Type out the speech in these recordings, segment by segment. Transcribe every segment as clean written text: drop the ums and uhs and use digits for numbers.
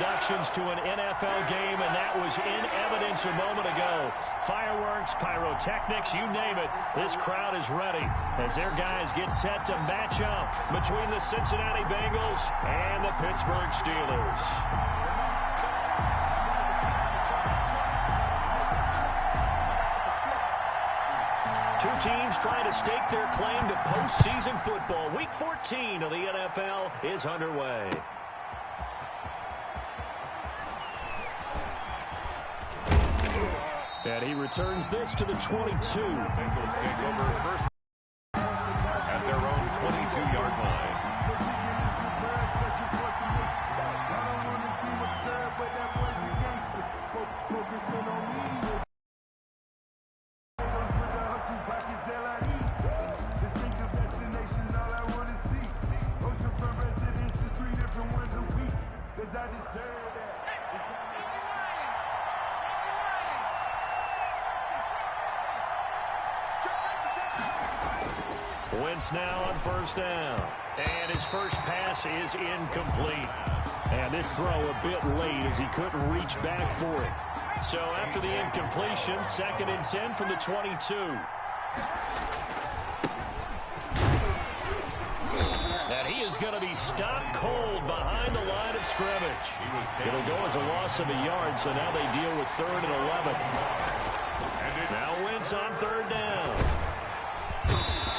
introductions to an NFL game, and that was in evidence a moment ago. Fireworks, pyrotechnics, you name it. This crowd is ready as their guys get set to match up between the Cincinnati Bengals and the Pittsburgh Steelers. Two teams trying to stake their claim to postseason football. Week 14 of the NFL is underway. And he returns this to the 22. Bengals take over first at their own 22-yard line. Wentz now on first down. And his first pass is incomplete. And this throw a bit late as he couldn't reach back for it. So after the incompletion, 2nd and 10 from the 22. And he is going to be stopped cold behind the line of scrimmage. It'll go as a loss of a yard, so now they deal with 3rd and 11. Now Wentz on 3rd down.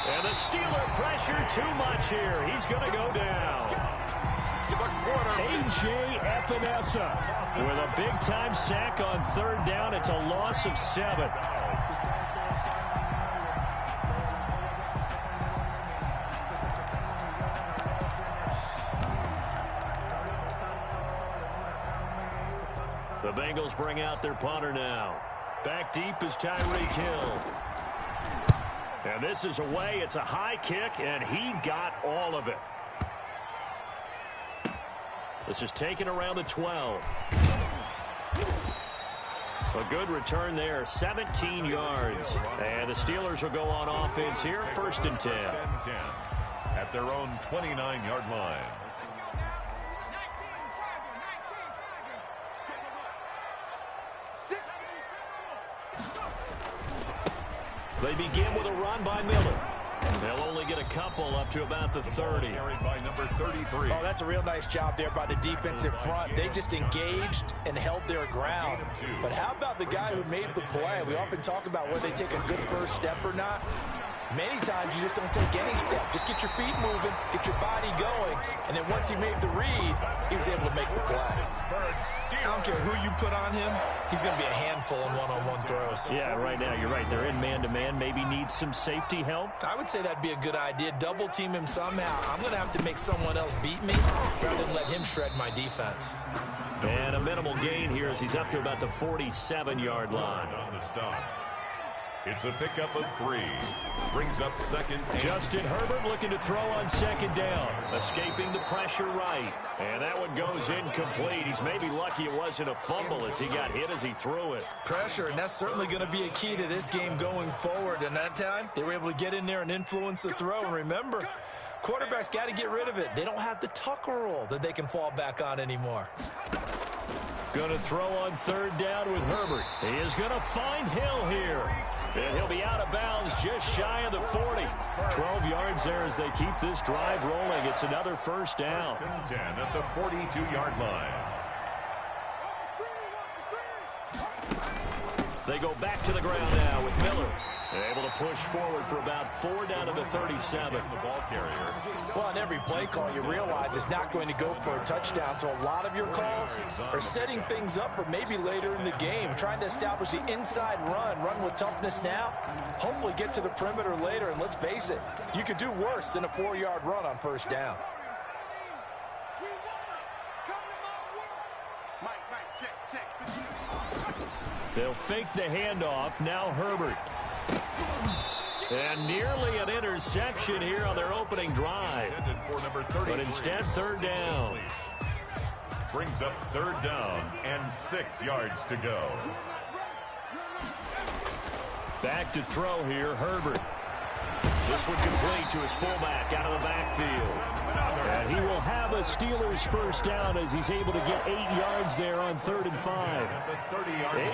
And the Steeler pressure too much here. He's going to go down. A.J. Epinesa with a big-time sack on 3rd down. It's a loss of 7. The Bengals bring out their punter now. Back deep is Tyreek Hill. And this is away. It's a high kick, and he got all of it. This is taken around the 12. A good return there, 17 yards. And the Steelers will go on offense here, 1st and 10. At their own 29-yard line. They begin with a run by Miller. They'll only get a couple up to about the 30. By number 33. Oh, that's a real nice job there by the defensive front. They just engaged and held their ground. But how about the guy who made the play? We often talk about whether they take a good first step or not. Many times you just don't take any step. Just get your feet moving, get your body going, and then once he made the read, he was able to make the play. I don't care who you put on him, he's going to be a handful in one-on-one throws. Yeah, right now, you're right. They're in man-to-man, maybe need some safety help. I would say that'd be a good idea. Double team him somehow. I'm going to have to make someone else beat me rather than let him shred my defense. And a minimal gain here as he's up to about the 47-yard line. On the stop. It's a pickup of 3. Brings up 2nd. Justin Herbert looking to throw on 2nd down. Escaping the pressure right. And that one goes incomplete. He's maybe lucky it wasn't a fumble as he got hit as he threw it. Pressure, and that's certainly going to be a key to this game going forward. And that time, they were able to get in there and influence the throw. And remember, quarterbacks got to get rid of it. They don't have the Tucker rule that they can fall back on anymore. Going to throw on 3rd down with Herbert. He is going to find Hill here. And he'll be out of bounds just shy of the 40. 12 yards there as they keep this drive rolling. It's another 1st down. 1st and 10 at the 42-yard line. They go back to the ground now with Miller. They're able to push forward for about 4 down to the 37. The ball carrier. Well, on every play call, you realize it's not going to go for a touchdown. So a lot of your calls are setting things up for maybe later in the game, trying to establish the inside run with toughness now, hopefully get to the perimeter later. And let's face it, you could do worse than a 4-yard run on 1st down. They'll fake the handoff. Now Herbert. And nearly an interception here on their opening drive. But instead, 3rd down. Brings up 3rd down and 6 yards to go. Back to throw here, Herbert. This one complete to his fullback out of the backfield. And he will have a Steelers first down as he's able to get 8 yards there on 3rd and 5.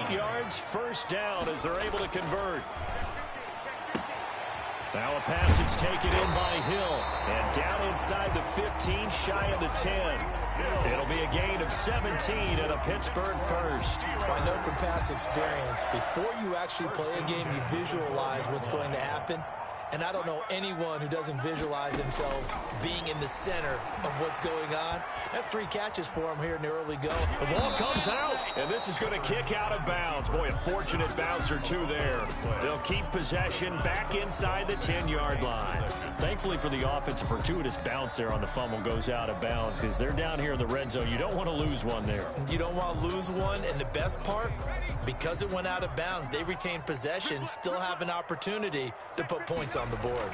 8 yards, first down as they're able to convert. Now a pass that's taken in by Hill. And down inside the 15, shy of the 10. It'll be a gain of 17 and a Pittsburgh first. I know from past experience, before you actually play a game, you visualize what's going to happen. And I don't know anyone who doesn't visualize themselves being in the center of what's going on. That's 3 catches for him here in the early go. The ball comes out, and this is going to kick out of bounds. Boy, a fortunate bounce or 2 there. They'll keep possession back inside the 10-yard line. Thankfully for the offense, a fortuitous bounce there on the fumble goes out of bounds because they're down here in the red zone. You don't want to lose one there. You don't want to lose one, and the best part, because it went out of bounds, they retain possession, still have an opportunity to put points on the board.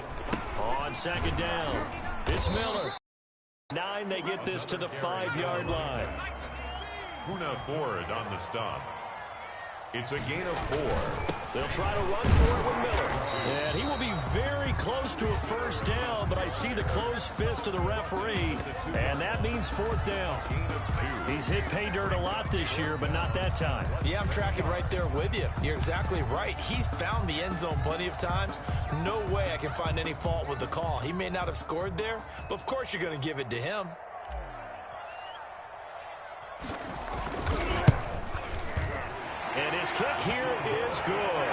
On 2nd down, it's Miller. 9, they get this to the 5-yard line. Poona Ford on the stop. It's a gain of 4. They'll try to run for it with Miller. And he will be very close to a first down, but I see the closed fist of the referee, and that means 4th down. He's hit pay dirt a lot this year, but not that time. Yeah, I'm tracking right there with you. You're exactly right. He's found the end zone plenty of times. No way I can find any fault with the call. He may not have scored there, but of course you're going to give it to him. And his kick here is good.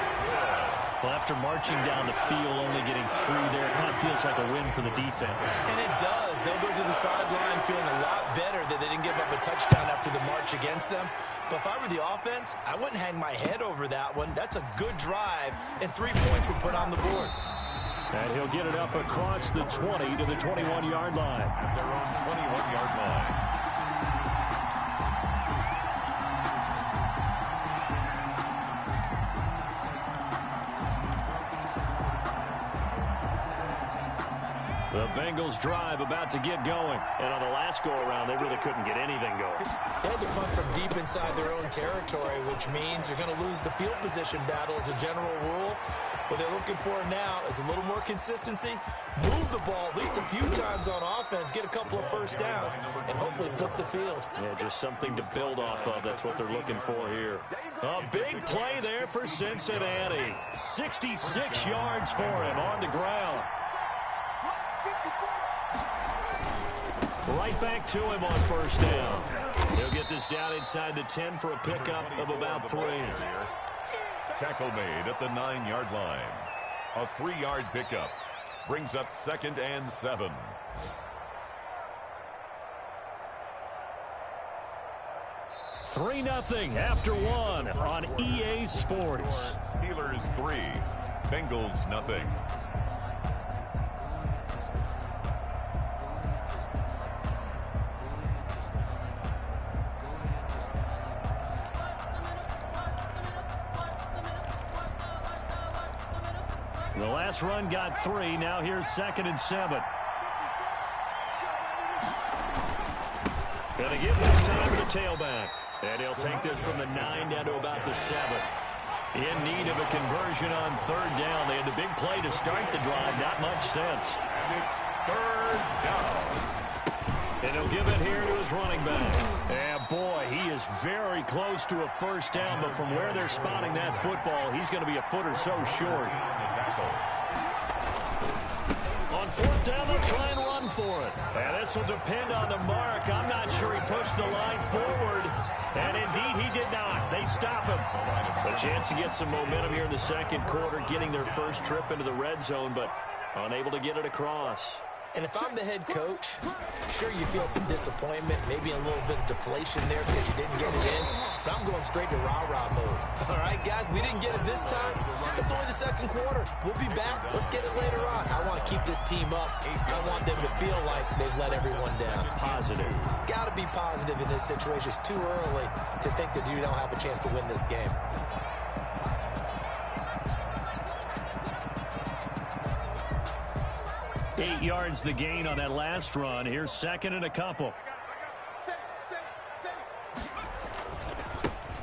Well, after marching down the field, only getting 3 there, it kind of feels like a win for the defense. And it does. They'll go to the sideline feeling a lot better that they didn't give up a touchdown after the march against them. But if I were the offense, I wouldn't hang my head over that one. That's a good drive, and 3 points were put on the board. And he'll get it up across the 20 to the 21-yard line. At their own 21-yard line. The Bengals drive about to get going. And on the last go-around, they really couldn't get anything going. They had to punt from deep inside their own territory, which means they're going to lose the field position battle as a general rule. What they're looking for now is a little more consistency, move the ball at least a few times on offense, get a couple of first downs, and hopefully flip the field. Yeah, just something to build off of. That's what they're looking for here. A big play there for Cincinnati. 66 yards for him on the ground. Right back to him on first down. He'll get this down inside the 10 for a pickup of about 3. Tackle made at the 9-yard line. A 3-yard pickup brings up 2nd and 7. (3-0) after 1 on EA Sports. Steelers 3, Bengals nothing. The last run got 3. Now here's 2nd and 7. Gonna give this time to the tailback. And he'll take this from the 9 down to about the 7. In need of a conversion on 3rd down. They had the big play to start the drive. Not much sense. And it's 3rd down. And he'll give it here to his running back. And boy, he is very close to a first down, but from where they're spotting that football, he's going to be a foot or so short. On 4th down, they'll try and run for it. And this will depend on the mark. I'm not sure he pushed the line forward. And indeed, he did not. They stop him. A chance to get some momentum here in the 2nd quarter, getting their first trip into the red zone, but unable to get it across. And if I'm the head coach, sure you feel some disappointment, maybe a little bit of deflation there because you didn't get it in, but I'm going straight to rah-rah mode. All right, guys, we didn't get it this time. It's only the 2nd quarter. We'll be back. Let's get it later on. I want to keep this team up. I want them to feel like they've let everyone down. Positive. Got to be positive in this situation. It's too early to think that you don't have a chance to win this game. Eight yards the gain on that last run. Here's 2nd and a couple.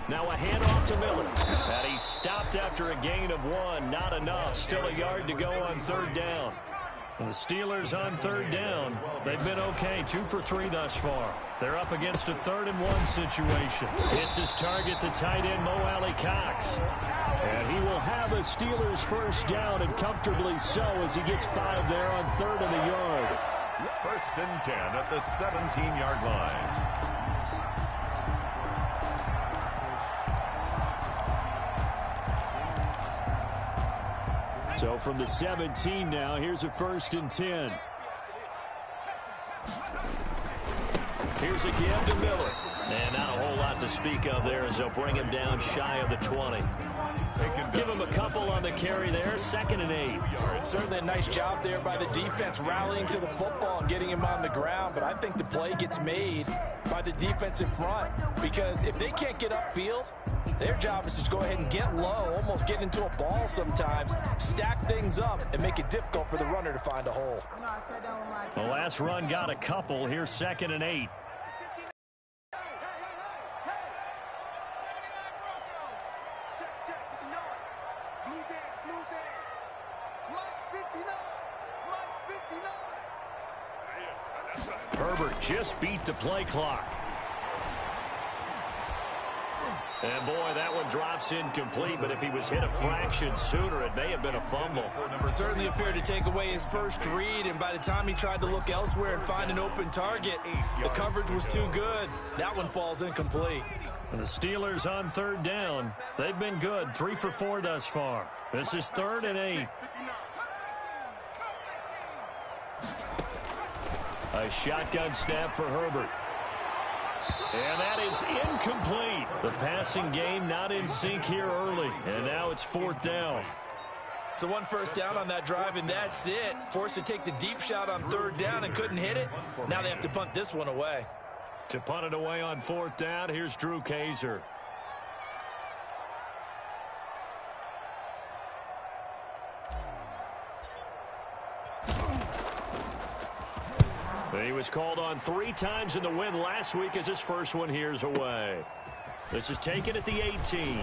Now a handoff to Miller. And he stopped after a gain of 1. Not enough. Still a yard to go on 3rd down. The Steelers on third down. They've been okay, 2 for 3 thus far. They're up against a 3rd and 1 situation. It's his target, the tight end, Mo Alley-Cox. And he will have a Steelers first down, and comfortably so, as he gets 5 there on 3rd and a yard. 1st and 10 at the 17-yard line. So from the 17 now, here's a 1st and 10. Here's a give to Miller. And not a whole lot to speak of there as they'll bring him down shy of the 20. Give him a couple on the carry there, 2nd and 8. Certainly a nice job there by the defense rallying to the football and getting him on the ground, but I think the play gets made by the defensive front, because if they can't get upfield, their job is to go ahead and get low, almost get into a ball sometimes, stack things up, and make it difficult for the runner to find a hole. The last run got a couple. Here's 2nd and 8. Herbert just beat the play clock. And boy, that one drops incomplete, but if he was hit a fraction sooner, it may have been a fumble. Certainly appeared to take away his first read, and by the time he tried to look elsewhere and find an open target, the coverage was too good. That one falls incomplete. And the Steelers on third down. They've been good, 3 for 4 thus far. This is 3rd and 8. A shotgun snap for Herbert. And that is incomplete. The passing game not in sync here early. And now it's 4th down. So 1 first down on that drive, and that's it. Forced to take the deep shot on 3rd down and couldn't hit it. Now they have to punt this one away. To punt it away on 4th down, here's Drew Kaiser. He was called on 3 times in the win last week as his first one here's away. This is taken at the 18.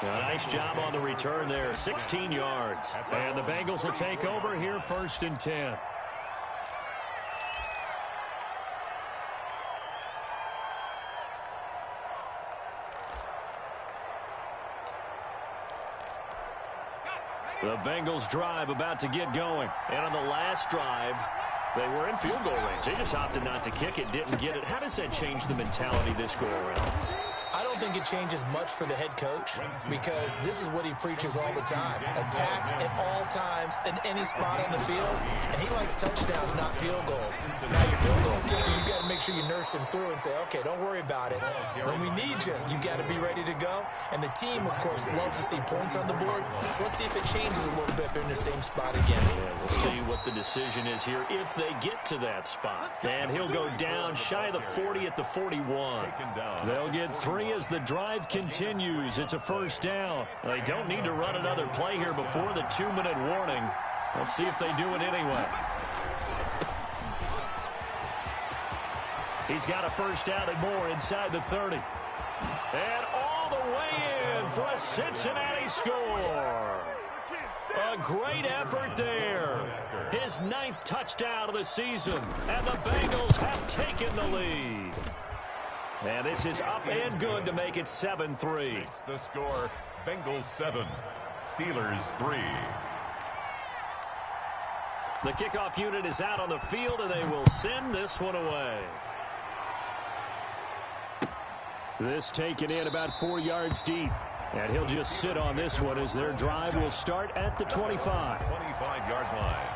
A nice job on the return there, 16 yards. And the Bengals will take over here, 1st and 10. The Bengals drive about to get going. And on the last drive, they were in field goal range. They just opted not to kick it, didn't get it. How does that change the mentality this go around? I don't think it changes much for the head coach, because this is what he preaches all the time. Attack at all times in any spot on the field, and he likes touchdowns, not field goals. Now, your field goal kicker, you got to make sure you nurse him through and say, okay, don't worry about it. When we need you, you got to be ready to go. And the team, of course, loves to see points on the board, so let's see if it changes a little bit if they're in the same spot again. Yeah, we'll see what the decision is here if they get to that spot. And he'll go down shy of the 40 at the 41. They'll get 3 as the drive continues. It's a first down. They don't need to run another play here before the 2-minute warning. Let's see if they do it anyway. He's got a first down and more inside the 30. And all the way in for a Cincinnati score. A great effort there. His 9th touchdown of the season. And the Bengals have taken the lead. And this is up and good to make it 7-3. The score, Bengals 7, Steelers 3. The kickoff unit is out on the field, and they will send this one away. This taken in about 4 yards deep. And he'll just sit on this one as their drive will start at the 25. 25-yard line.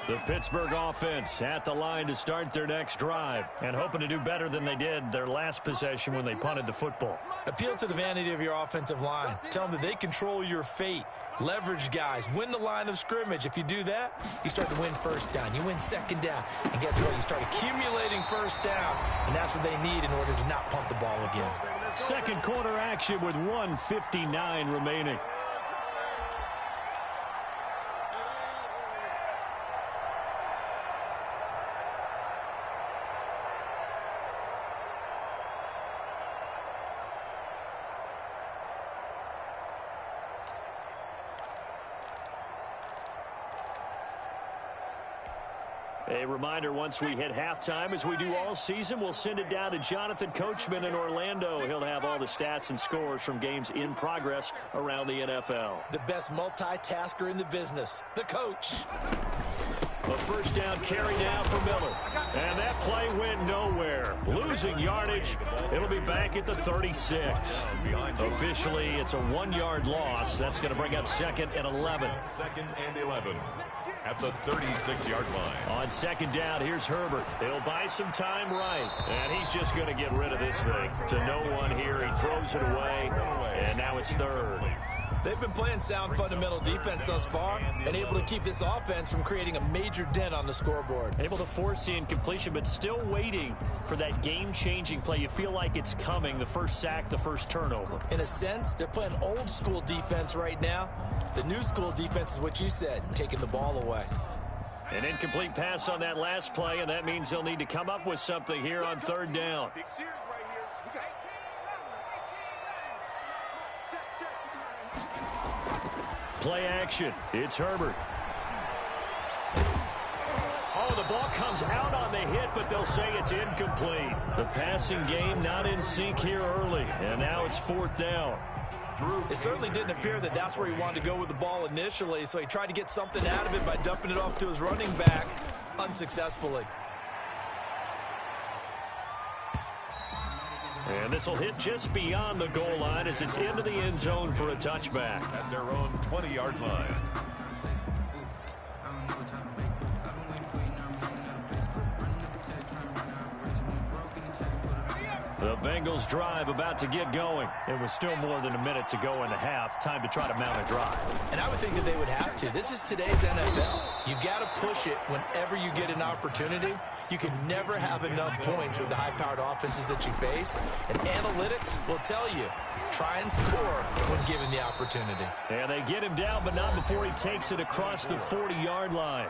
The Pittsburgh offense at the line to start their next drive and hoping to do better than they did their last possession when they punted the football. Appeal to the vanity of your offensive line. Tell them that they control your fate. Leverage guys. Win the line of scrimmage. If you do that, you start to win first down. You win second down. And guess what? You start accumulating first downs. And that's what they need in order to not punt the ball again. Second quarter action with 1:59 remaining. A reminder, once we hit halftime, as we do all season, we'll send it down to Jonathan Coachman in Orlando. He'll have all the stats and scores from games in progress around the NFL. The best multitasker in the business, the coach. A first down carry now for Miller. And that play went nowhere. Losing yardage. It'll be back at the 36. Officially, it's a 1-yard loss. That's going to bring up 2nd and 11. 2nd and 11 at the 36-yard line. On 2nd down, here's Herbert. He'll buy some time right. And he's just going to get rid of this thing. To no one here. He throws it away. And now it's 3rd. They've been playing sound fundamental defense thus far and able to keep this offense from creating a major dent on the scoreboard. Able to force the incompletion, but still waiting for that game-changing play. You feel like it's coming, the first sack, the first turnover. In a sense, they're playing old-school defense right now. The new school defense is what you said, taking the ball away. An incomplete pass on that last play, and that means they'll need to come up with something here on 3rd down. Play action. It's Herbert. Oh, the ball comes out on the hit, but they'll say it's incomplete. The passing game not in sync here early, and now it's 4th down. It certainly didn't appear that that's where he wanted to go with the ball initially, so he tried to get something out of it by dumping it off to his running back unsuccessfully. And this will hit just beyond the goal line as it's into the end zone for a touchback. At their own 20-yard line. The Bengals drive about to get going. It was still more than a minute to go in the half. Time to try to mount a drive. And I would think that they would have to. This is today's NFL. You got to push it whenever you get an opportunity. You can never have enough points with the high-powered offenses that you face. And analytics will tell you, try and score when given the opportunity. And they get him down, but not before he takes it across the 40-yard line.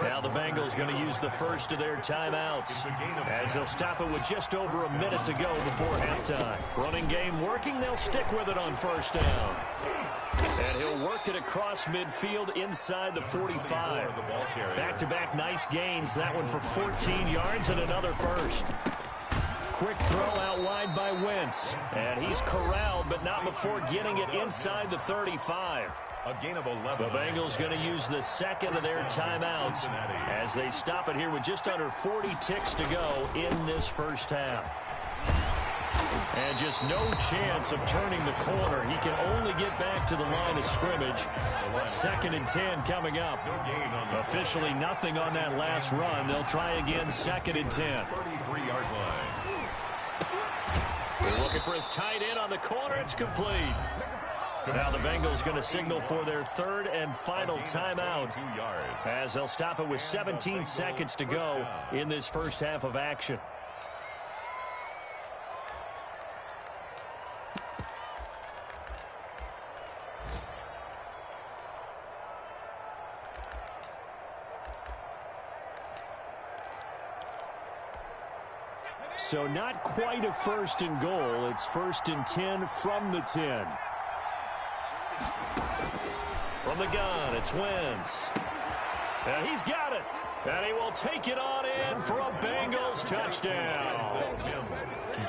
Now the Bengals going to use the first of their timeouts as they'll stop it with just over a minute to go before halftime. Running game working. They'll stick with it on 1st down. And he'll work it across midfield inside the 45. Back-to-back nice gains. That one for 14 yards and another first. Quick throw out wide by Wentz. And he's corralled, but not before getting it inside the 35. A gain of 11. The Bengals going to use the 2nd of their timeouts as they stop it here with just under 40 ticks to go in this first half. And just no chance of turning the corner. He can only get back to the line of scrimmage. 2nd and 10 coming up. Officially nothing on that last run. They'll try again 2nd and 10. 33-yard line. They're looking for his tight end on the corner. It's complete. Now the Bengals going to signal for their 3rd and final timeout as they'll stop it with 17 seconds to go in this first half of action. So not quite a 1st and goal. It's 1st and 10 from the 10. From the gun, it's Wentz. And he's got it. And he will take it on in for a Bengals touchdown.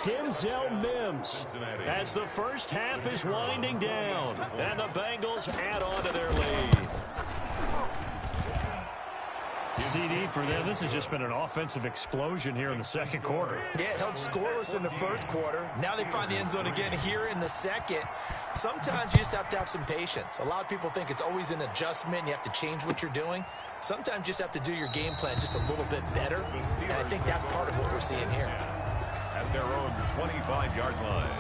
Denzel Mims as the first half is winding down. And the Bengals add on to their lead. CD for them. This has just been an offensive explosion here in the 2nd quarter. Yeah, held scoreless in the 1st quarter. Now they find the end zone again here in the 2nd. Sometimes you just have to have some patience. A lot of people think it's always an adjustment. You have to change what you're doing. Sometimes you just have to do your game plan just a little bit better. And I think that's part of what we're seeing here. At their own 25-yard line.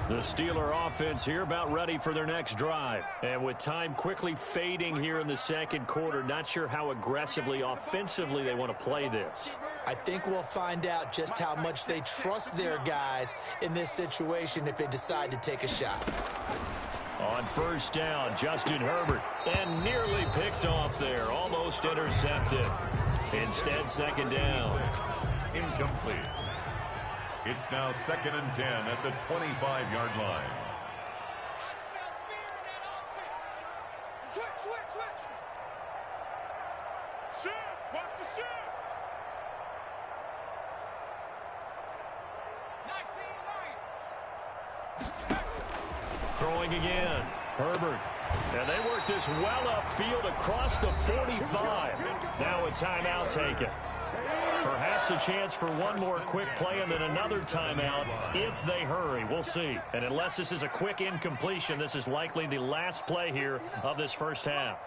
The Steeler offense here about ready for their next drive. And with time quickly fading here in the 2nd quarter, not sure how aggressively, offensively they want to play this. I think we'll find out just how much they trust their guys in this situation if they decide to take a shot. On 1st down, Justin Herbert. And nearly picked off there. Almost intercepted. Instead, 2nd down. Incomplete. It's now 2nd and 10 at the 25-yard line. Throwing again. Herbert. And they work this well upfield across the 45. Now a timeout taken. Perhaps a chance for one more quick play and then another timeout if they hurry. We'll see. And unless this is a quick incompletion, this is likely the last play here of this first half.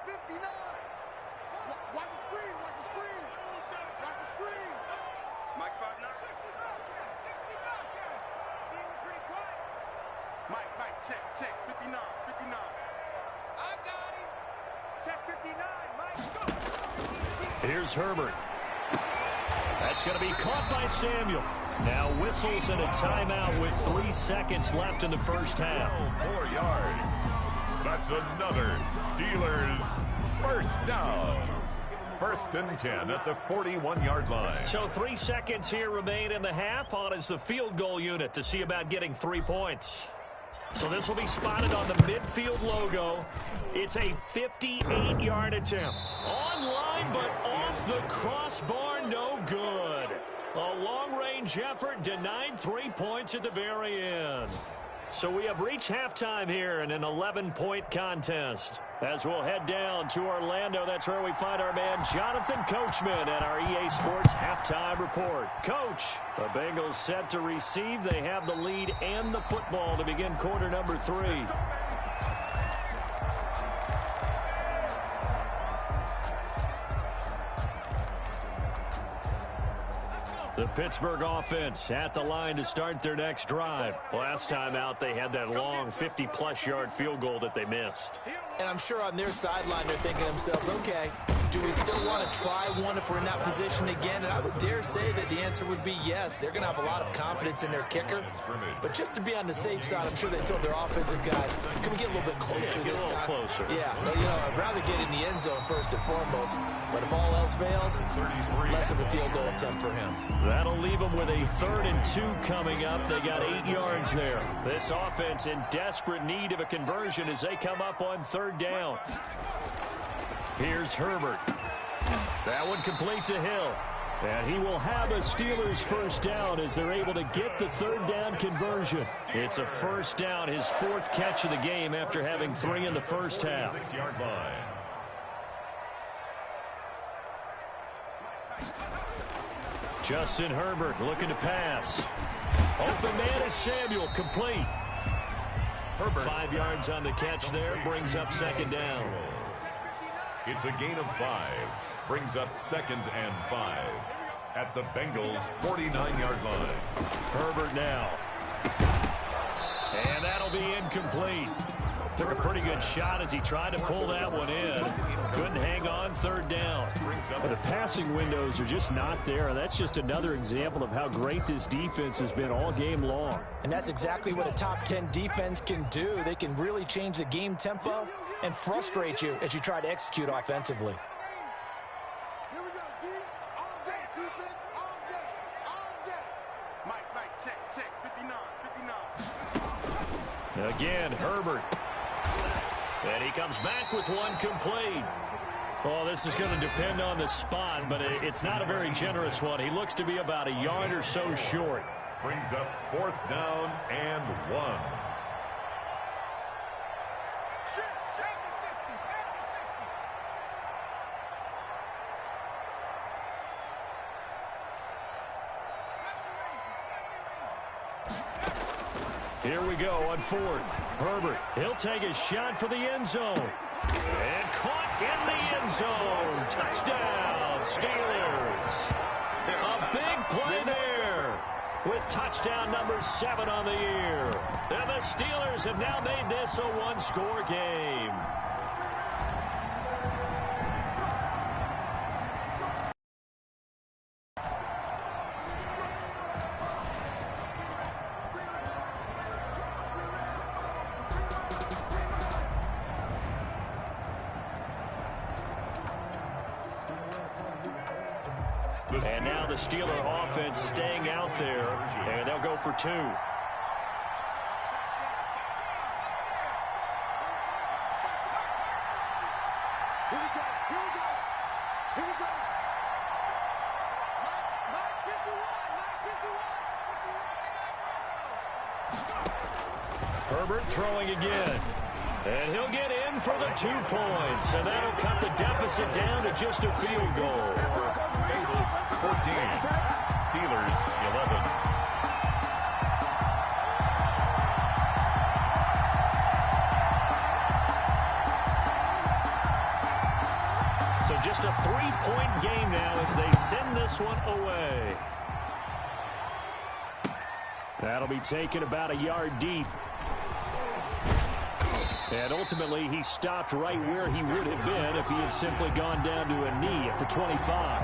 Check, 59, 59. I got him. Check 59, Mike, go. Here's Herbert. That's going to be caught by Samuel. Now whistles and a timeout with 3 seconds left in the first half. 4 yards. That's another Steelers first down. 1st and 10 at the 41-yard line. So 3 seconds here remain in the half. On is the field goal unit to see about getting 3 points. So this will be spotted on the midfield logo. It's a 58-yard attempt. Online, but off the crossbar, no good. A long-range effort denied 3 points at the very end. So we have reached halftime here in an 11-point contest. As we'll head down to Orlando, that's where we find our man Jonathan Coachman at our EA Sports Halftime Report. Coach, the Bengals set to receive. They have the lead and the football to begin quarter number 3. The Pittsburgh offense at the line to start their next drive. Last time out, they had that long 50-plus yard field goal that they missed. And I'm sure on their sideline they're thinking to themselves, okay, do we still want to try one if we're in that position again? And I would dare say that the answer would be yes. They're going to have a lot of confidence in their kicker. But just to be on the safe side, I'm sure they told their offensive guys, can we get a little bit closer this time? Closer. Yeah, well, you know, I'd rather get in the end zone first and foremost. But if all else fails, less of a field goal attempt for him. That'll leave them with a 3rd and 2 coming up. They got 8 yards there. This offense in desperate need of a conversion as they come up on 3rd down. Here's Herbert. That one complete to Hill. And he will have a Steelers first down as they're able to get the 3rd down conversion. It's a first down, his 4th catch of the game after having 3 in the first half. 6-yard line. Justin Herbert looking to pass. Open man is Samuel, complete. Herbert 5 yards on the catch there, brings up 2nd down. It's a gain of 5, brings up 2nd and 5 at the Bengals' 49-yard line. Herbert now. And that'll be incomplete. Took a pretty good shot as he tried to pull that one in. Couldn't hang on, 3rd down. But the passing windows are just not there. That's just another example of how great this defense has been all game long. And that's exactly what a top 10 defense can do. They can really change the game tempo and frustrate you as you try to execute offensively. Here we go, D. All day, defense, all day, all day. Mike, check, 59, 59. Again, Herbert. And he comes back with one complete. Oh, this is going to depend on the spot, but it's not a very generous one. He looks to be about a yard or so short. Brings up 4th down and 1. Here we go on 4th. Herbert, he'll take a shot for the end zone. And caught in the end zone. Touchdown, Steelers. A big play there with touchdown number 7 on the year. And the Steelers have now made this a 1-score game. And now the Steeler offense staying out there. And they'll go go for 2. Here we go. Here we go. Here we go. Mike 51. Herbert throwing again. And he'll get in for the 2 points. And that'll cut the deficit down to just a field goal. Bengals 14. Steelers 11. So just a 3-point game now as they send this one away. That'll be taken about a yard deep. And ultimately, he stopped right where he would have been if he had simply gone down to a knee at the 25.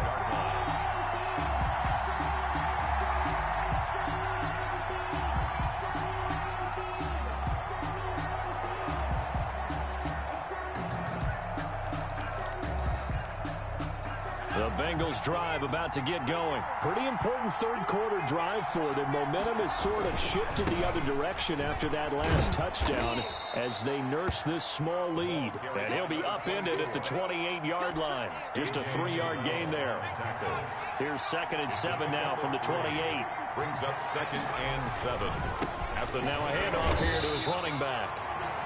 The Bengals drive about to get going. Pretty important third-quarter drive for them. Momentum has sort of shifted the other direction after that last touchdown as they nurse this small lead. And he'll be upended at the 28-yard line. Just a 3-yard gain there. Here's 2nd and 7 now from the 28. Brings up 2nd and 7. Now a handoff here to his running back.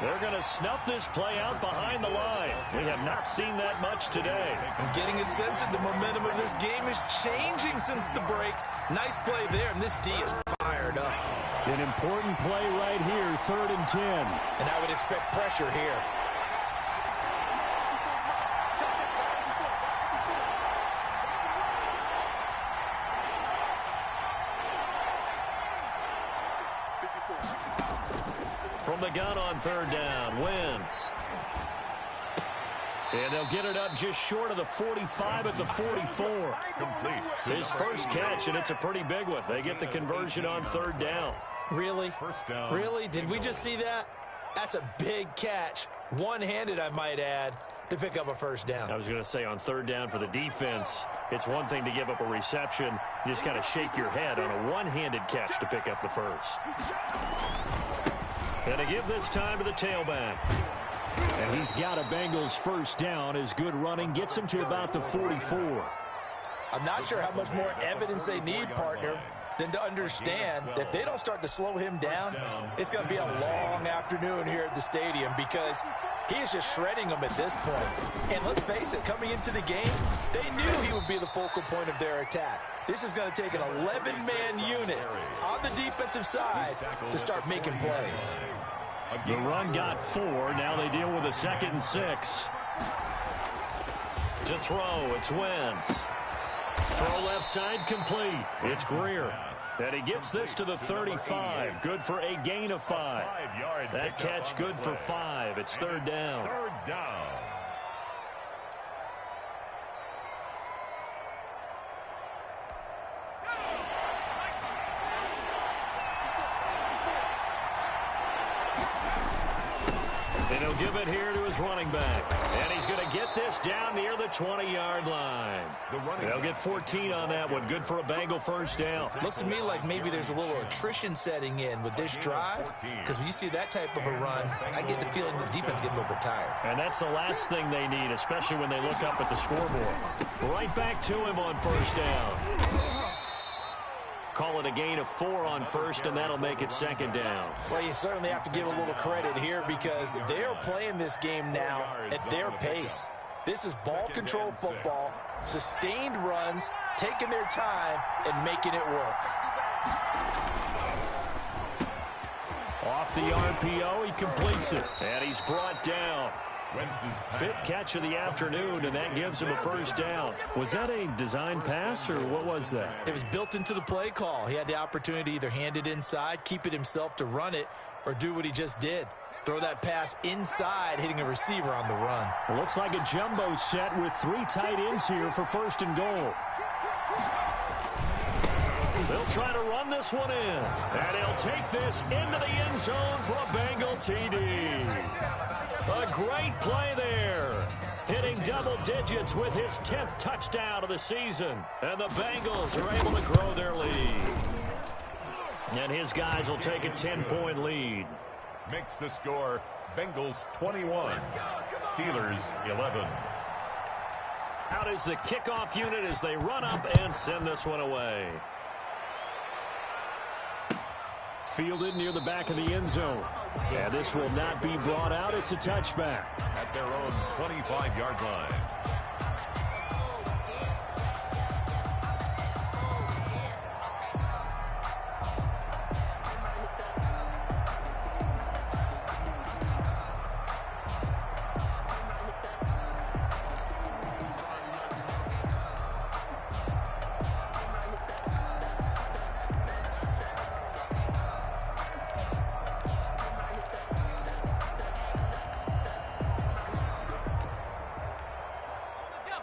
They're going to snuff this play out behind the line. We have not seen that much today. I'm getting a sense that the momentum of this game is changing since the break. Nice play there, and this D is fired up. An important play right here, 3rd and 10. And I would expect pressure here. From the gun on 3rd down, Wentz. And they'll get it up just short of the 45 at the 44. Complete. His first catch, and it's a pretty big one. They get the conversion on 3rd down. Really? First down. Really? Did we just see that? That's a big catch. One-handed, I might add, to pick up a first down. I was going to say on 3rd down for the defense, it's one thing to give up a reception. You just kind of shake your head on a one-handed catch to pick up the first. And to give this time to the tailback. And he's got a Bengals first down as good running gets him to about the 44. I'm not sure how much more evidence they need, partner, than to understand that if they don't start to slow him down, it's going to be a long afternoon here at the stadium because he is just shredding them at this point. And let's face it, coming into the game, they knew he would be the focal point of their attack. This is going to take an 11-man unit on the defensive side to start making plays. The run got 4. Now they deal with a 2nd and 6. To throw, it's Wentz. Throw left side complete. It's Greer. And he gets this to the 35. Good for a gain of 5. That catch good for 5. It's 3rd down. 3rd down. And he'll give it here to his running back. And he's going to get this down near the 20-yard line. They'll get 14 on that one. Good for a Bengal first down. Looks to me like maybe there's a little attrition setting in with this drive, because when you see that type of a run, I get the feeling the defense getting a little bit tired. And that's the last thing they need, especially when they look up at the scoreboard. Right back to him on first down. Call it a gain of 4 on first, and that'll make it 2nd down. Well, you certainly have to give a little credit here because they're playing this game now at their pace. This is ball control football, sustained runs, taking their time, and making it work. Off the RPO, he completes it, and he's brought down. 5th catch of the afternoon, and that gives him a first down. Was that a design pass, or what was that? It was built into the play call. He had the opportunity to either hand it inside, keep it himself to run it, or do what he just did. Throw that pass inside, hitting a receiver on the run. It looks like a jumbo set with 3 tight ends here for 1st and goal. They'll try to run this one in, and he'll take this into the end zone for a Bengal TD. A great play there. Hitting double digits with his 10th touchdown of the season. And the Bengals are able to grow their lead. And his guys will take a 10-point lead. Makes the score Bengals 21, Steelers 11. Out is the kickoff unit as they run up and send this one away. Fielded near the back of the end zone. And this will not be brought out. It's a touchback. At their own 25-yard line.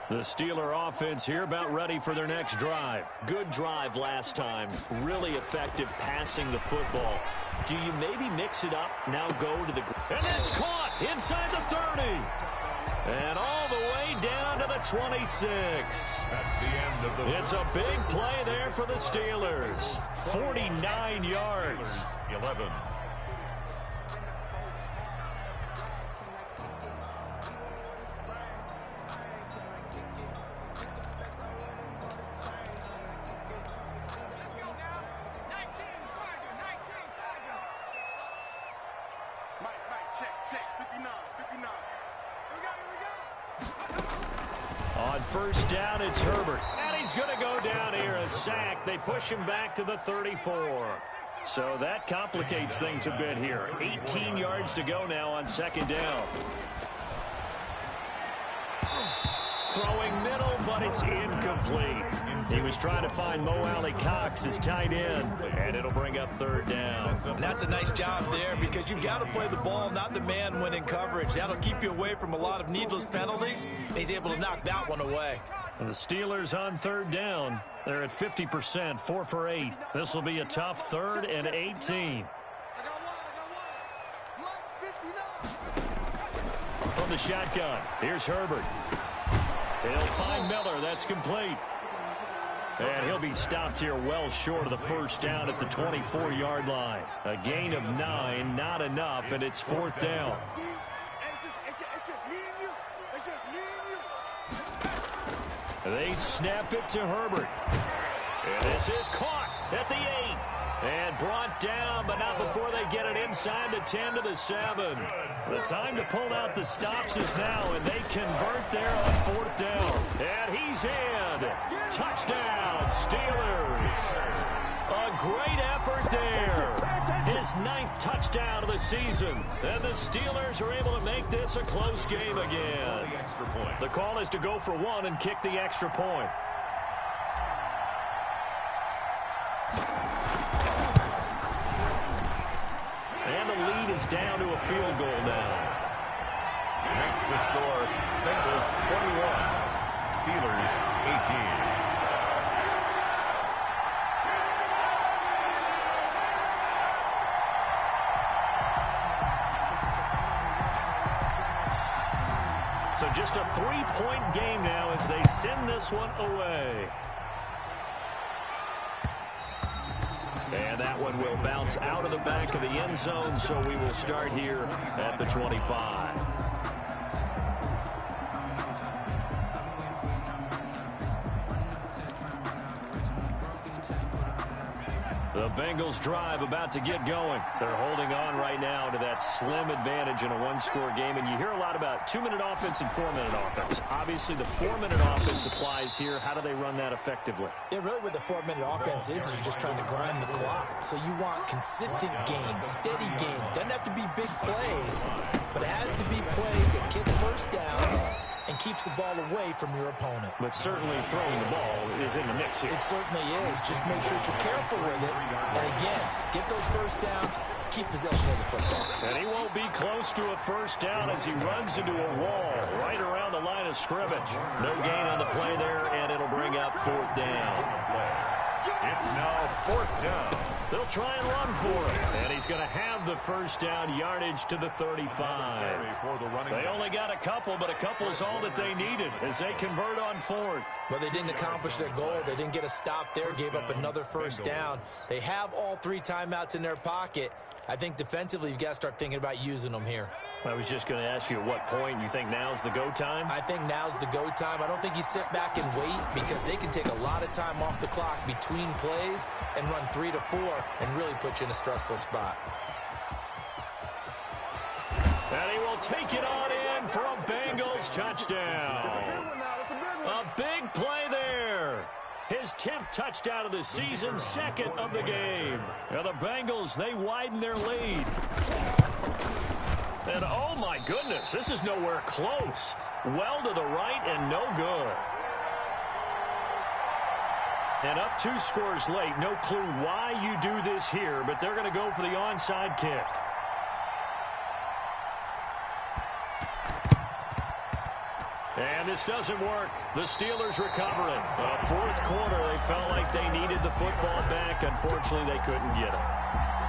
The Steeler offense here about ready for their next drive. Good drive last time. Really effective passing the football. Do you maybe mix it up? Now go to the... And it's caught inside the 30. And all the way down to the 26. That's the end of the... It's a big play there for the Steelers. 49 yards. 11. On first down, it's Herbert. And he's going to go down here, a sack. They push him back to the 34. So that complicates things a bit here. 18 yards to go now on second down. Throwing middle, but it's incomplete. He was trying to find Mo Alley-Cox, his tight end, and it'll bring up third down. And that's a nice job there because you've got to play the ball, not the man when in coverage. That'll keep you away from a lot of needless penalties, and he's able to knock that one away. And the Steelers on third down. They're at 50%, 4 for 8. This will be a tough 3rd and 18. From the shotgun, here's Herbert. He'll find Miller. That's complete. And he'll be stopped here well short of the first down at the 24-yard line. A gain of 9, not enough, and it's 4th down. They snap it to Herbert. And this is caught at the 8. And brought down, but not before they get it inside the 10 to the 7. The time to pull out the stops is now, and they convert there on 4th down. And he's in. Touchdown, Steelers. A great effort there. His 9th touchdown of the season. And the Steelers are able to make this a close game again. The call is to go for 1 and kick the extra point. And the lead is down to a field goal now. Makes the score Bengals 21, Steelers 18. So just a 3-point game now as they send this one away. And that one will bounce out of the back of the end zone, so we will start here at the 25. The Bengals drive about to get going. They're holding on right now to that slim advantage in a one-score game. And you hear a lot about 2-minute offense and 4-minute offense. Obviously, the 4-minute offense applies here. How do they run that effectively? Yeah, really what the 4-minute offense is you're just trying to grind the clock. So you want consistent gains, steady gains. Doesn't have to be big plays, but it has to be plays that gets first downs and keeps the ball away from your opponent. But certainly throwing the ball is in the mix here. It certainly is. Just make sure that you're careful with it. And again, get those first downs, keep possession of the football. And he won't be close to a first down as he runs into a wall right around the line of scrimmage. No gain on the play there, and it'll bring up 4th down. It's now 4th down. They'll try and run for it. And he's going to have the first down, yardage to the 35. They only got a couple, but a couple's all that they needed as they convert on fourth. Well, they didn't accomplish their goal. They didn't get a stop there, gave up another first down. They have all 3 timeouts in their pocket. I think defensively you've got to start thinking about using them here. I was just going to ask you at what point you think now's the go time? I think now's the go time. I don't think you sit back and wait because they can take a lot of time off the clock between plays and run 3 to 4 and really put you in a stressful spot. And he will take it on in for a Bengals touchdown. A big play there. His 10th touchdown of the season, 2nd of the game. Now the Bengals, they widen their lead. And oh my goodness, this is nowhere close. Well to the right and no good. And up 2 scores late. No clue why you do this here, but they're going to go for the onside kick. And this doesn't work. The Steelers recovering. Fourth quarter, they felt like they needed the football back. Unfortunately, they couldn't get it.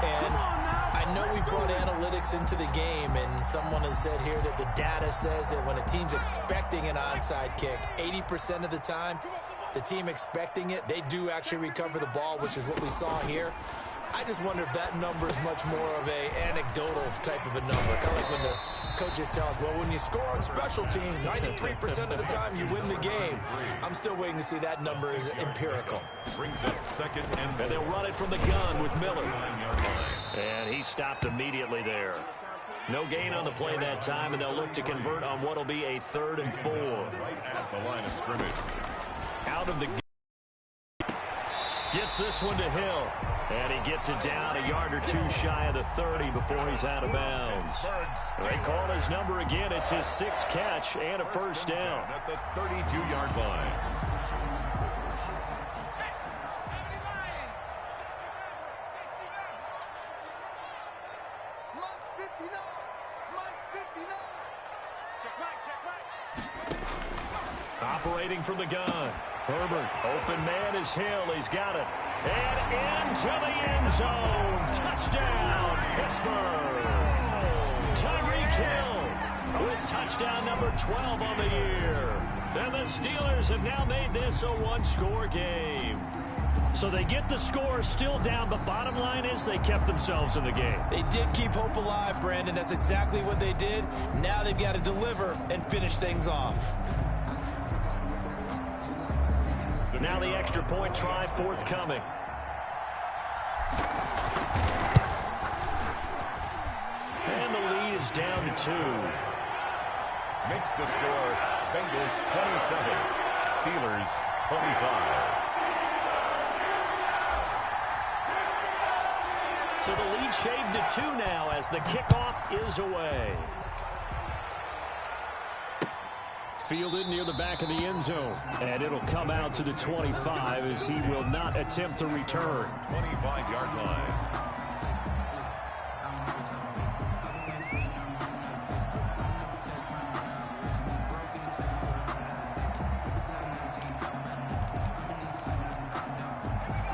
And I know we brought analytics into the game, and someone has said here that the data says that when a team's expecting an onside kick, 80% of the time, the team expecting it, they do actually recover the ball, which is what we saw here. I just wonder if that number is much more of an anecdotal type of a number. Kind of like when the coaches tell us, well, when you score on special teams, 93% of the time you win the game. I'm still waiting to see that number is empirical. Brings up 2nd and they'll run it from the gun with Miller. And he stopped immediately there. No gain on the play that time, and they'll look to convert on what will be a 3rd and 4. Right at the line of scrimmage. Out of the gets this one to Hill. And he gets it down a yard or 2 shy of the 30 before he's out of bounds. They call his number again. It's his 6th catch and a first down. At the 32-yard line. Operating from the gun. Herbert, open man is Hill. He's got it. And into the end zone. Touchdown, Pittsburgh. Tyreek Hill with touchdown number 12 on the year. And the Steelers have now made this a 1-score game. So they get the score still down, but bottom line is they kept themselves in the game. They did keep hope alive, Brandon. That's exactly what they did. Now they've got to deliver and finish things off. Now the extra point try forthcoming. And the lead is down to 2. Makes the score Bengals 27, Steelers 25. So the lead shaved to 2 now as the kickoff is away. Fielded near the back of the end zone. And it'll come out to the 25 as he will not attempt to return. 25-yard line.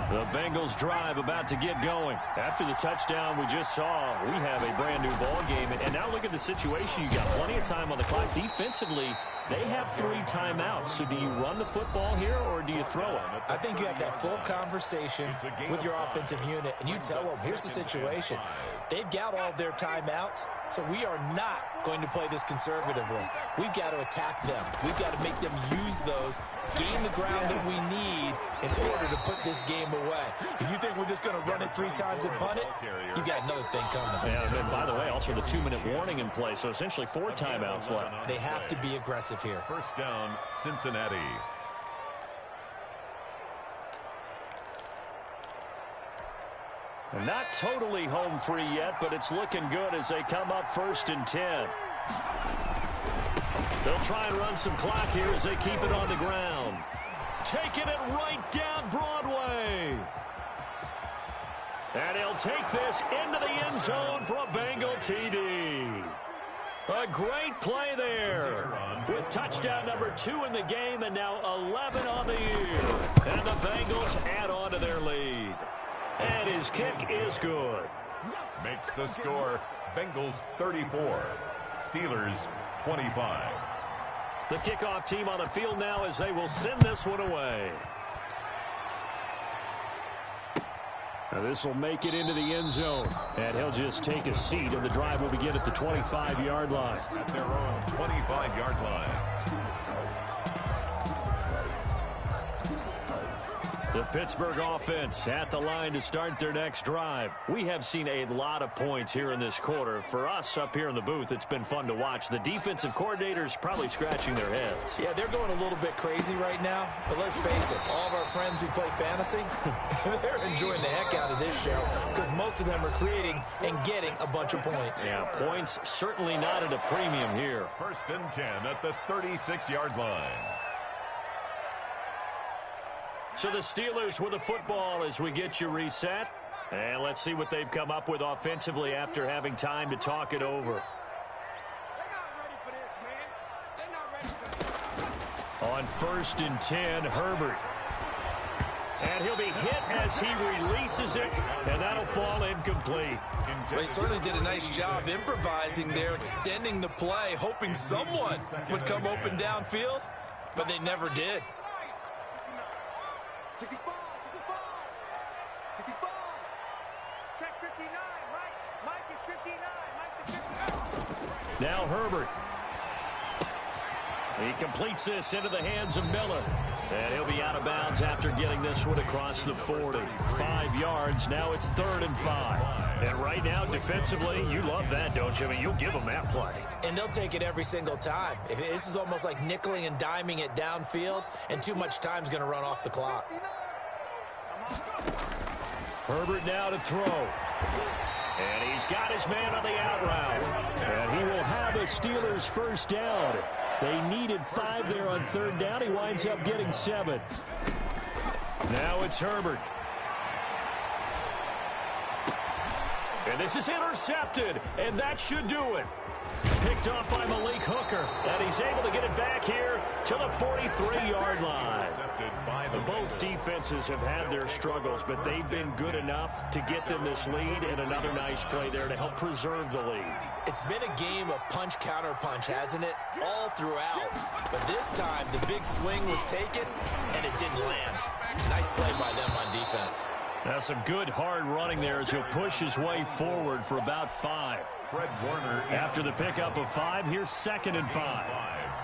The Bengals drive about to get going. After the touchdown we just saw, we have a brand new ball game. And now look at the situation. You got plenty of time on the clock. Defensively, they have 3 timeouts. So do you run the football here or do you throw it? I think you have that full conversation with your offensive unit, and you tell them, here's the situation. They've got all their timeouts, so we are not going to play this conservatively. We've got to attack them. We've got to make them use those, gain the ground that we need in order to put this game away. If you think we're just going to run it 3 times and punt it, you've got another thing coming. Yeah, and by the way, also the 2-minute warning in play, so essentially 4 timeouts left. They have to be aggressive here. First down, Cincinnati. And not totally home free yet, but it's looking good as they come up 1st and 10. They'll try and run some clock here as they keep it on the ground. Taking it right down Broadway. And he'll take this into the end zone for a Bengal TD. A great play there with touchdown number 2 in the game and now 11 on the year. And the Bengals add on to their lead. And his kick is good. Makes the score Bengals 34, Steelers 25. The kickoff team on the field now as they will send this one away. Now this will make it into the end zone. And he'll just take a seat, and the drive will begin at the 25-yard line. At their own 25-yard line. The Pittsburgh offense at the line to start their next drive. We have seen a lot of points here in this quarter. For us up here in the booth, it's been fun to watch. The defensive coordinators probably scratching their heads. Yeah, they're going a little bit crazy right now. But let's face it, all of our friends who play fantasy, they're enjoying the heck out of this show because most of them are creating and getting a bunch of points. Yeah, points certainly not at a premium here. 1st and 10 at the 36-yard line. So the Steelers with the football as we get you reset. And let's see what they've come up with offensively after having time to talk it over. On 1st and 10, Herbert. And he'll be hit as he releases it, and that'll fall incomplete. They certainly did a nice job improvising there, extending the play, hoping someone would come open downfield, but they never did. 65, 65. Check 59. Mike is 59. Mike the 59. Now Herbert. He completes this into the hands of Miller. And he'll be out of bounds after getting this one across the 40. 5 yards. Now it's 3rd and 5. And right now, defensively, you love that, don't you? I mean, you'll give them that play. And they'll take it every single time. This is almost like nickeling and diming it downfield, and too much time's going to run off the clock. Herbert now to throw. And he's got his man on the out route. And he will have a Steelers first down. They needed 5 there on 3rd down. He winds up getting 7. Now it's Herbert. And this is intercepted, and that should do it. Picked off by Malik Hooker, and he's able to get it back here to the 43-yard line. Both defenses have had their struggles, but they've been good enough to get them this lead, and another nice play there to help preserve the lead. It's been a game of punch-counter-punch, hasn't it? All throughout. But this time, the big swing was taken, and it didn't land. Nice play by them on defense. That's some good hard running there as he'll push his way forward for about 5. Fred Warner after the pickup of 5, here's 2nd and 5.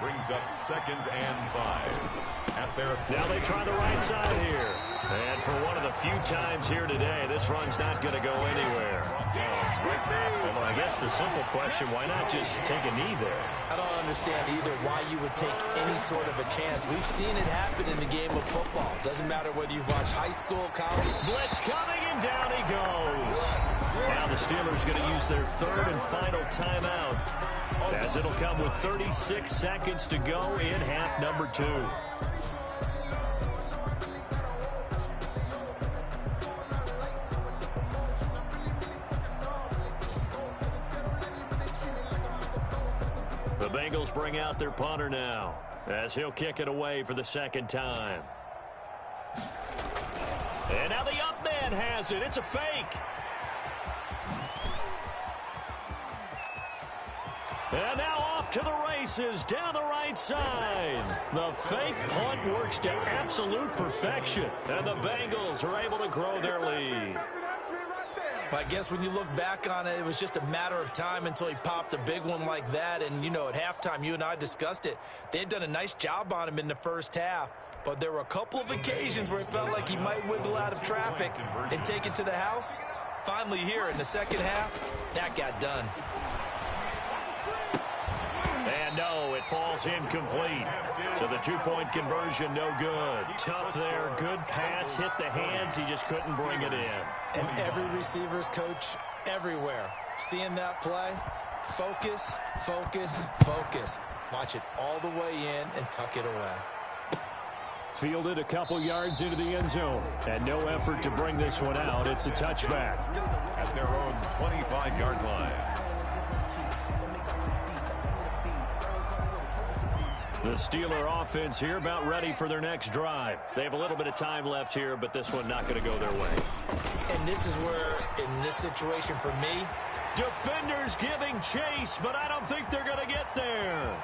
Brings up 2nd and 5. At their now they try the right side here. And for one of the few times here today, this run's not going to go anywhere. Well, I guess the simple question, why not just take a knee there? I don't understand either why you would take any sort of a chance. We've seen it happen in the game of football. Doesn't matter whether you've watched high school, college. Blitz coming, and down he goes. Now the Steelers going to use their 3rd and final timeout, as it'll come with 36 seconds to go in half number 2. The Bengals bring out their punter now, as he'll kick it away for the 2nd time. And now the up man has it. It's a fake. And now off to the races down the right side. The fake punt works to absolute perfection. And the Bengals are able to grow their lead. Well, I guess when you look back on it, it was just a matter of time until he popped a big one like that. And, you know, at halftime, you and I discussed it. They had done a nice job on him in the first half. But there were a couple of occasions where it felt like he might wiggle out of traffic and take it to the house. Finally here in the second half, that got done. And no, it falls incomplete. So the 2-point conversion, no good. Tough there, good pass, hit the hands, he just couldn't bring it in. And every receiver's coach everywhere, seeing that play, focus, focus, focus. Watch it all the way in and tuck it away. Fielded a couple yards into the end zone, and no effort to bring this one out. It's a touchback. At their own 25-yard line. The Steeler offense here about ready for their next drive. They have a little bit of time left here, but this one not going to go their way. And this is where, in this situation for me, defenders giving chase, but I don't think they're going to get there.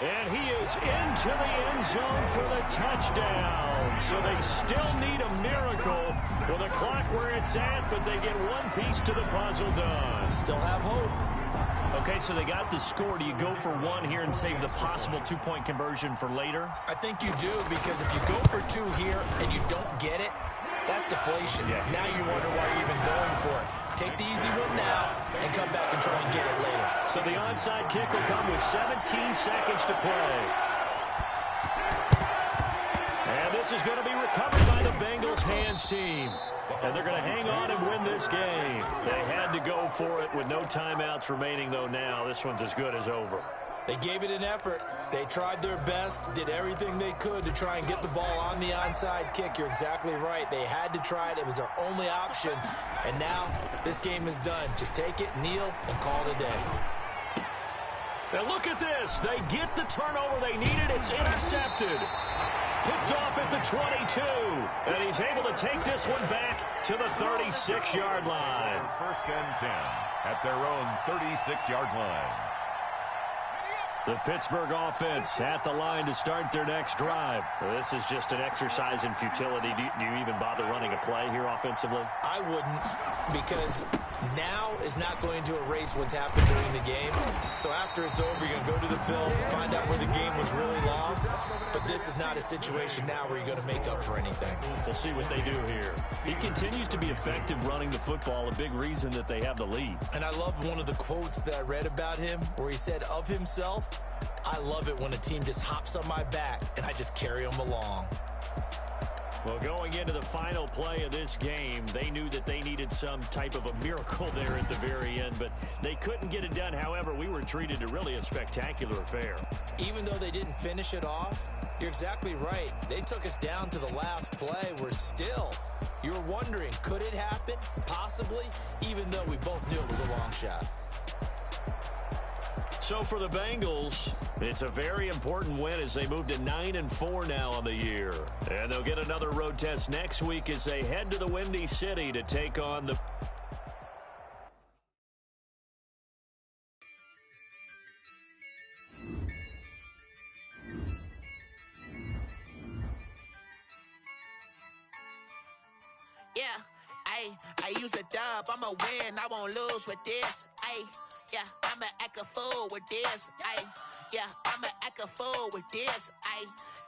And he is into the end zone for the touchdown. So they still need a miracle with a clock where it's at, but they get one piece to the puzzle done. Still have hope. Okay, so they got the score. Do you go for one here and save the possible two-point conversion for later? I think you do, because if you go for two here and you don't get it, that's deflation. Yeah. Now you wonder why you're even going for it. Take the easy one now and come back and try and get it later. So the onside kick will come with 17 seconds to play. And this is going to be recovered by the Bengals hands team. And they're going to hang on and win this game. They had to go for it with no timeouts remaining, though now. This one's as good as over. They gave it an effort. They tried their best, did everything they could to try and get the ball on the onside kick. You're exactly right. They had to try it. It was their only option. And now this game is done. Just take it, kneel, and call it a day. Now look at this. They get the turnover they needed. It's intercepted. Picked off at the 22. And he's able to take this one back to the 36-yard line. First and 10 at their own 36-yard line. The Pittsburgh offense at the line to start their next drive. This is just an exercise in futility. Do you even bother running a play here offensively? I wouldn't, because now is not going to erase what's happened during the game. So after it's over, you're going to go to the film, find out where the game was really lost. But this is not a situation now where you're going to make up for anything. We'll see what they do here. He continues to be effective running the football, a big reason that they have the lead. And I love one of the quotes that I read about him where he said of himself, "I love it when a team just hops on my back and I just carry them along." Well, going into the final play of this game, they knew that they needed some type of a miracle there at the very end, but they couldn't get it done. However, we were treated to really a spectacular affair. Even though they didn't finish it off, you're exactly right. They took us down to the last play. We're still, you were wondering, could it happen? Possibly, even though we both knew it was a long shot. So for the Bengals, it's a very important win as they move to 9-4 now on the year. And they'll get another road test next week as they head to the Windy City to take on the... Yeah, I use a dub, I'ma win, I won't lose with this, yeah, I'ma act a fool with this, yeah, I'ma act a fool with this,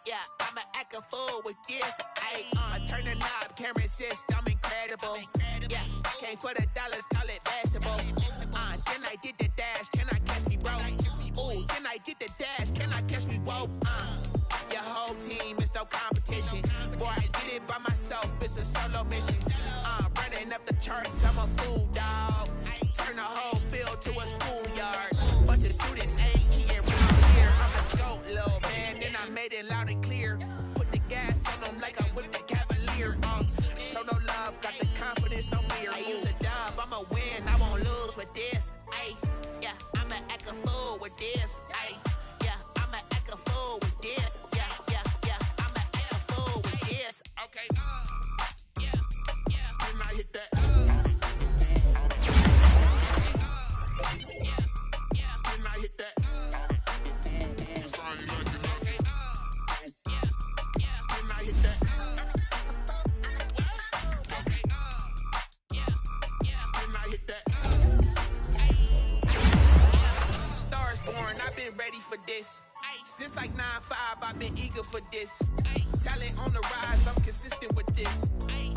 yeah, I'ma act a fool with this, I turn the knob, can't resist, I'm incredible, yeah, came for the dollars, call it vegetable, then I did the dash, can I catch me, bro, ooh, then I did the dash, can I catch me, whoa, your whole team is no competition, boy, I did it by myself, it's a solo mission, running up the charts, I'm a fool, dog, turn the whole field to a schoolyard, but the students ain't here, I'm a goat, little man, then I made it loud and clear, put the gas on them like I'm with the Cavalier, show no love, got the confidence, no fear, I use a dub, I'ma win, I won't lose with this, yeah, I'ma act a fool with this, yeah, I'ma act a fool with this, yeah, I'ma act a fool with this, okay, yeah, then I hit that, then I hit that, then I hit that, then I hit that, Stars born, I've been ready for this. Since like 9-5, I've been eager for this. Talent on the rise, I'm consistent with this.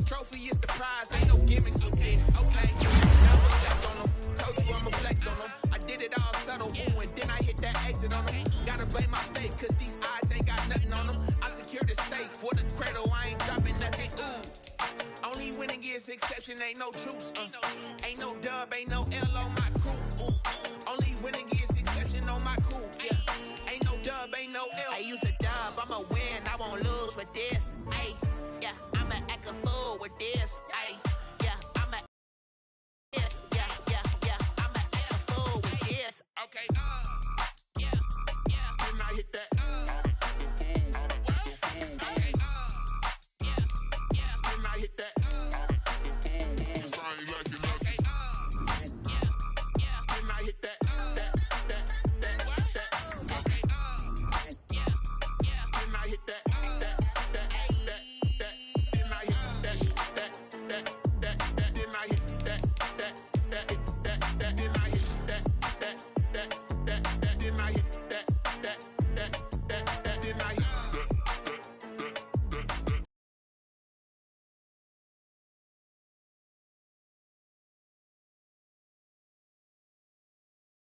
Trophy is the prize, ain't no gimmicks with this. Okay, never flex on them. Told you I'ma flex on them. I did it all subtle, ooh, and then I hit that exit on them. Gotta blame my fate, cause these odds ain't got nothing on them. I secured the safe for the cradle, I ain't dropping nothing, ooh. Only winning is exception, ain't no truce. Ain't no dub, ain't no L on my crew. Ooh. Only winning is exception on my crew. Yeah. Ain't no dub, ain't no L. I use a dub, I'ma win, I won't lose with this. Yeah, I'ma act a fool with this. Yeah, I'ma this. Yeah, I'ma act a fool with this. Okay.